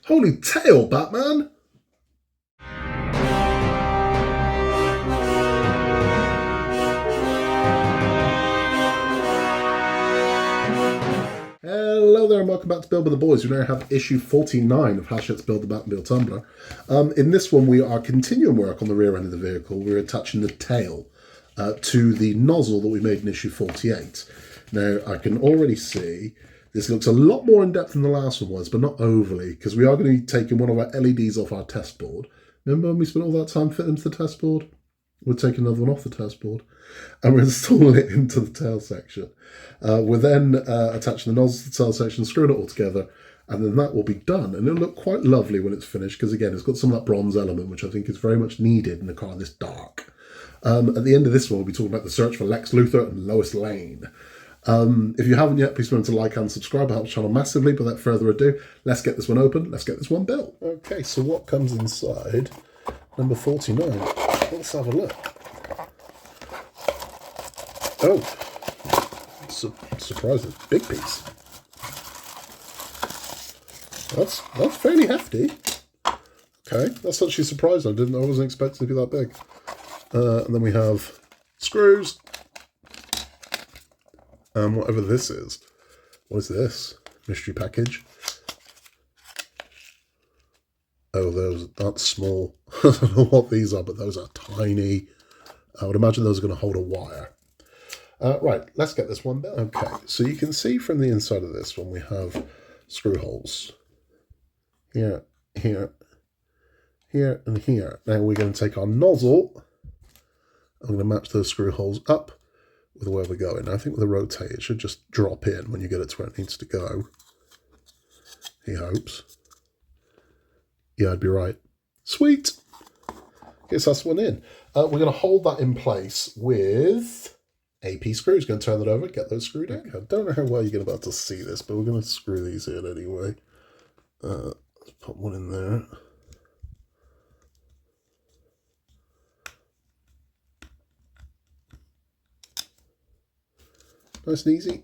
Holy tail, Batman! Hello there and welcome back to Build with the Boys. We now have issue 49 of Hachette's Build the Batmobile Tumbler. In this one we are continuing work on the rear end of the vehicle. We're attaching the tail to the nozzle that we made in issue 48. Now I can already see this looks a lot more in depth than the last one was, but not overly, because we are going to be taking one of our LEDs off our test board. Remember when we spent all that time fitting into the test board? We're taking another one off the test board and we're installing it into the tail section. We're then attaching the nozzle to the tail section, screwing it all together, and then that will be done. And it'll look quite lovely when it's finished, because again, it's got some of that bronze element, which I think is very much needed in a car this dark. At the end of this one, we'll be talking about the search for Lex Luthor and Lois Lane. If you haven't yet, please remember to like and subscribe. It helps the channel massively. But without further ado, let's get this one open. Let's get this one built. Okay, so what comes inside number 49? Let's have a look. Oh, surprising, big piece. That's fairly hefty. Okay, that's actually surprising. I wasn't expecting it to be that big. And then we have screws. And whatever this is. What is this? Mystery package. Oh, that's small. I don't know what these are, but those are tiny. I would imagine those are going to hold a wire. Right, let's get this one built. Okay, so you can see from the inside of this one we have screw holes. Here, here, here, and here. Now we're going to take our nozzle. I'm going to match those screw holes up with where we're going. I think with a rotate, it should just drop in when you get it to where it needs to go. He hopes. Yeah, I'd be right. Sweet. Guess that's one in. We're going to hold that in place with AP screws. Going to turn that over, get those screwed in. I don't know how well you're going to be able to see this, but we're going to screw these in anyway. Let's put one in there. Nice and easy.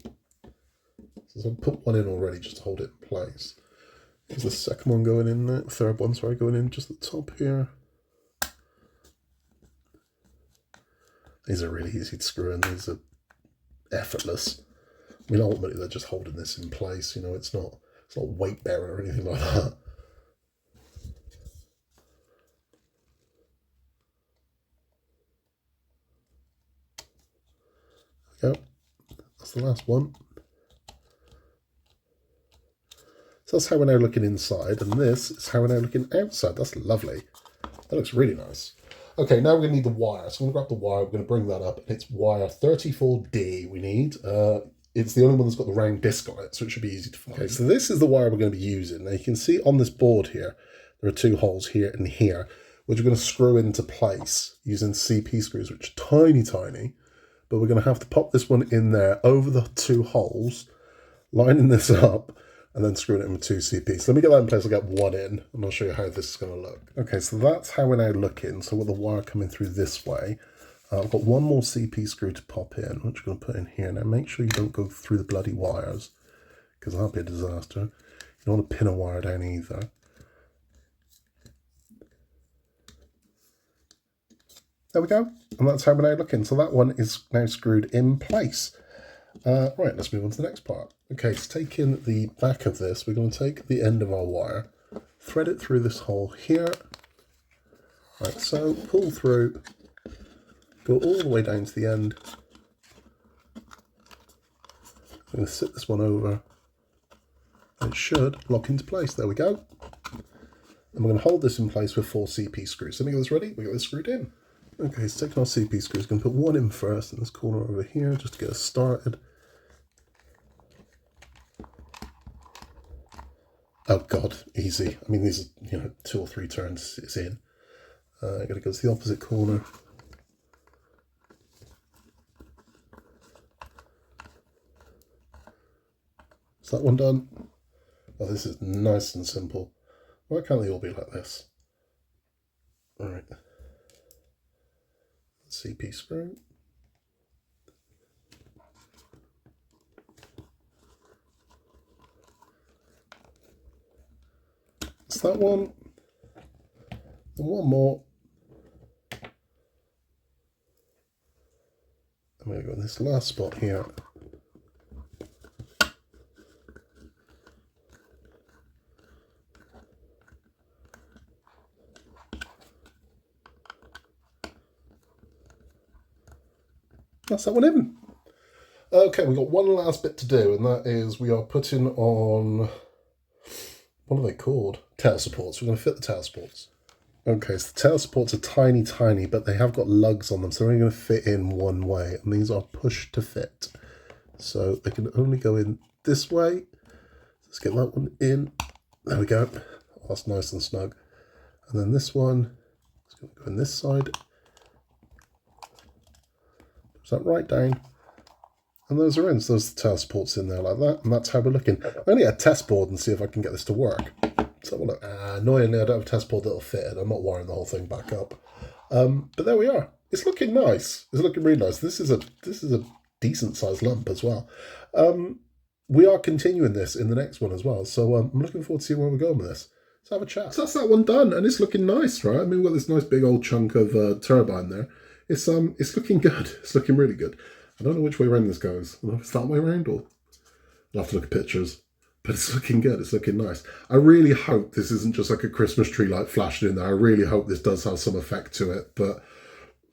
So I've put one in already just to hold it in place. Here's the second one going in there. Third one, sorry, going in just at the top here. These are really easy to screw in. These are effortless. I mean, ultimately, they're just holding this in place. You know, it's not weight bearing or anything like that. There we go. That's the last one. So that's how we're now looking inside, and this is how we're now looking outside. That's lovely. That looks really nice. Okay, now we're going to need the wire. So I'm going to grab the wire, we're going to bring that up. It's wire 34D we need. It's the only one that's got the round disc on it, so it should be easy to find. Okay, so this is the wire we're going to be using. Now you can see on this board here, there are two holes here and here, which we're going to screw into place using CP screws, which are tiny, tiny. But we're going to have to pop this one in there over the two holes, lining this up, and then screwing it in with two CPs. So let me get that in place. I'll get one in, and I'll show you how this is going to look. Okay, so that's how we're now looking. So with the wire coming through this way, I've got one more CP screw to pop in, which we're going to put in here. Now make sure you don't go through the bloody wires, because that'll be a disaster. You don't want to pin a wire down either. There we go, and that's how we're now looking. So that one is now screwed in place. Right, let's move on to the next part. Okay, so taking the back of this, we're going to take the end of our wire, thread it through this hole here. Like so, pull through, go all the way down to the end. I'm going to sit this one over. It should lock into place. There we go. And we're going to hold this in place with 4 CP screws. So let me get this ready. We got this screwed in. Okay, so taking our CP screws, going to put one in first in this corner over here just to get us started. Oh God, easy. I mean, these are 2 or 3 turns. It's in. I got to go to the opposite corner. Is that one done? Oh, this is nice and simple. Why can't they all be like this? All right. CP screw. It's that one. And one more. I'm going to go in this last spot here. That's that one in. Okay, we've got one last bit to do, and that is we are putting on, what are they called? Tail supports. We're going to fit the tail supports. Okay, so the tail supports are tiny, tiny, but they have got lugs on them, so they're only going to fit in one way, and these are push to fit. So they can only go in this way. Let's get that one in. There we go. Oh, that's nice and snug. And then this one is going to go in this side. Push that right down. And those are in, so there's the tail supports in there like that, and that's how we're looking. I only had a test board and see if I can get this to work. So look, annoyingly I don't have a test board that'll fit it. I'm not wiring the whole thing back up. But there we are. It's looking nice. It's looking really nice. This is a decent sized lump as well. We are continuing this in the next one as well. So I'm looking forward to seeing where we're going with this. Let's have a chat. So that's that one done, and it's looking nice, right? I mean, we've got this nice big old chunk of turbine there. It's looking good. It's looking really good. I don't know which way around this goes. I don't know if it's that way around or I'll have to look at pictures. But it's looking good. It's looking nice. I really hope this isn't just like a Christmas tree light flashing in there. I really hope this does have some effect to it. But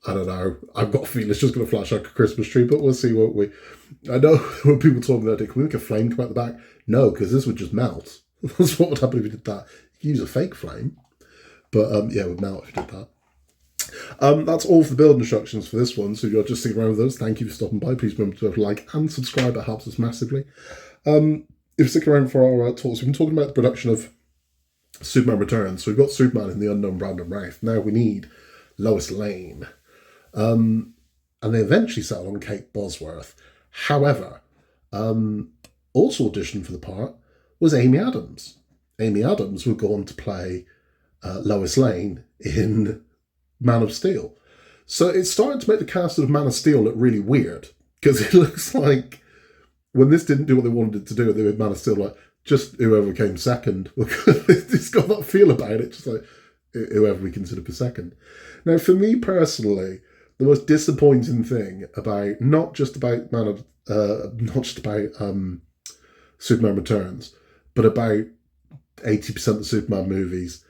I don't know. I've got a feeling it's just going to flash like a Christmas tree. But we'll see, won't we? I know when people talk about it, can we make a flame come out the back? No, because this would just melt. That's what would happen if you did that. You could use a fake flame. But yeah, it would melt if you did that. That's all for the build instructions for this one. So if you're just sticking around with us, thank you for stopping by. Please remember to like and subscribe. That helps us massively. If you stick around for our talks, we've been talking about the production of Superman Returns. So we've got Superman in the Unknown Brandon Routh. Now we need Lois Lane. And they eventually settled on Kate Bosworth. However, also auditioned for the part was Amy Adams. Amy Adams would go on to play Lois Lane in Man of Steel. So it's starting to make the cast of Man of Steel look really weird, because it looks like when this didn't do what they wanted it to do, they made Man of Steel like just whoever came second. It's got that feel about it, just like whoever we consider for second. Now, for me personally, the most disappointing thing about not just about Superman Returns, but about 80% of the Superman movies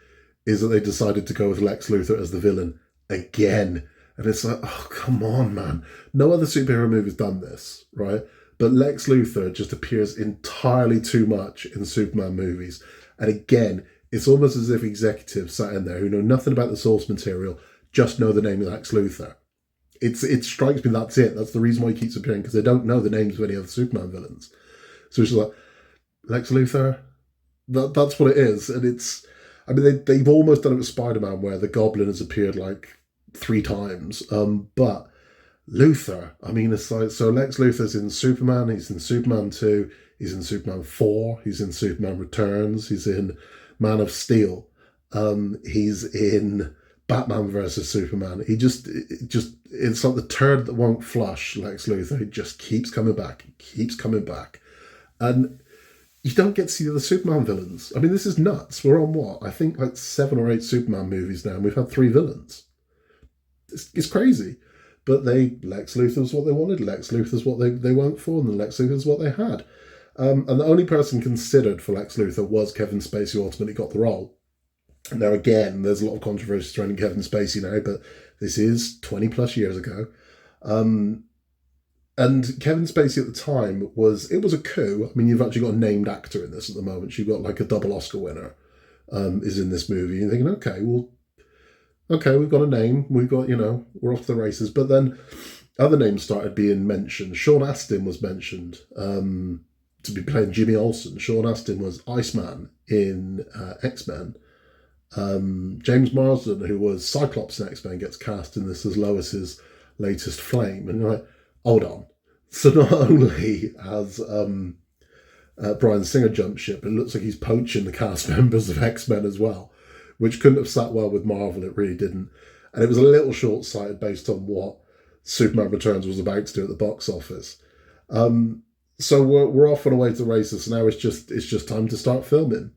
is that they decided to go with Lex Luthor as the villain again. And it's like, oh, come on, man. No other superhero movie's done this, right? But Lex Luthor just appears entirely too much in Superman movies. And again, it's almost as if executives sat in there who know nothing about the source material, just know the name of Lex Luthor. It strikes me that's it. That's the reason why he keeps appearing, because they don't know the names of any other Superman villains. So it's just like, Lex Luthor? That's what it is. And it's... I mean, they've almost done it with Spider-Man, where the Goblin has appeared like 3 times. But Luthor, I mean, it's like, so Lex Luthor's in Superman, he's in Superman 2, he's in Superman 4, he's in Superman Returns, he's in Man of Steel, he's in Batman versus Superman. It's like the turd that won't flush, Lex Luthor. He just keeps coming back, And you don't get to see the other Superman villains. I mean, this is nuts. We're on what? I think like 7 or 8 Superman movies now, and we've had 3 villains. It's crazy. But Lex Luthor's what they wanted. Lex Luthor's what they went for, and then Lex Luthor's what they had. And the only person considered for Lex Luthor was Kevin Spacey, who ultimately got the role. Now, again, there's a lot of controversy surrounding Kevin Spacey now, but this is 20 plus years ago. And Kevin Spacey at the time it was a coup. I mean, you've actually got a named actor in this at the moment. You've got like a double Oscar winner is in this movie. You're thinking, okay, we've got a name. We've got, we're off to the races. But then other names started being mentioned. Sean Astin was mentioned to be playing Jimmy Olsen. Sean Astin was Iceman in X-Men. James Marsden, who was Cyclops in X-Men, gets cast in this as Lois's latest flame. And you're like, hold on. So not only has Bryan Singer jumped ship, it looks like he's poaching the cast members of X-Men as well, which couldn't have sat well with Marvel. It really didn't. And it was a little short-sighted based on what Superman Returns was about to do at the box office. So we're off and away to the races. So now it's just time to start filming.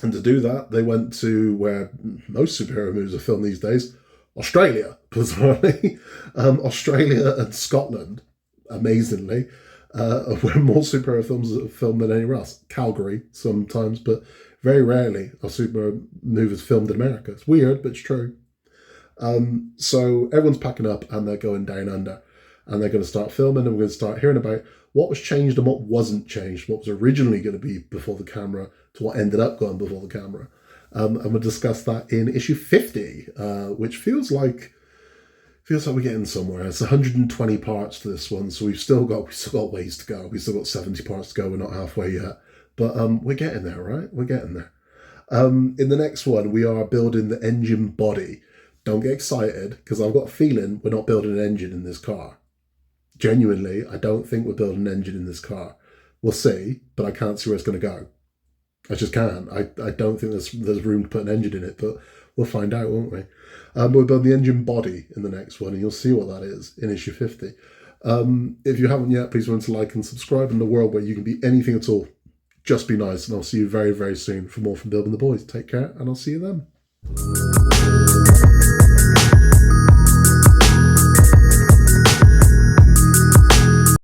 And to do that, they went to where most superhero movies are filmed these days, Australia, bizarrely. Australia and Scotland, amazingly, where more superhero films are filmed than anywhere else. Calgary sometimes, but very rarely are superhero movies filmed in America. It's weird, but it's true. So everyone's packing up and they're going down under. And they're going to start filming, and we're going to start hearing about what was changed and what wasn't changed, what was originally going to be before the camera to what ended up going before the camera. And we'll discuss that in issue 50, which feels like we're getting somewhere. It's 120 parts to this one, so we've still got ways to go. We've still got 70 parts to go. We're not halfway yet, but we're getting there, right? We're getting there. In the next one, we are building the engine body. Don't get excited, because I've got a feeling we're not building an engine in this car. Genuinely, I don't think we're building an engine in this car. We'll see, but I can't see where it's going to go. I just can't. I don't think there's room to put an engine in it, but we'll find out, won't we? We'll build the engine body in the next one, and you'll see what that is in issue 50. If you haven't yet, please remember to like and subscribe. In the world where you can be anything at all, just be nice, and I'll see you very, very soon for more from Building the Boys. Take care, and I'll see you then.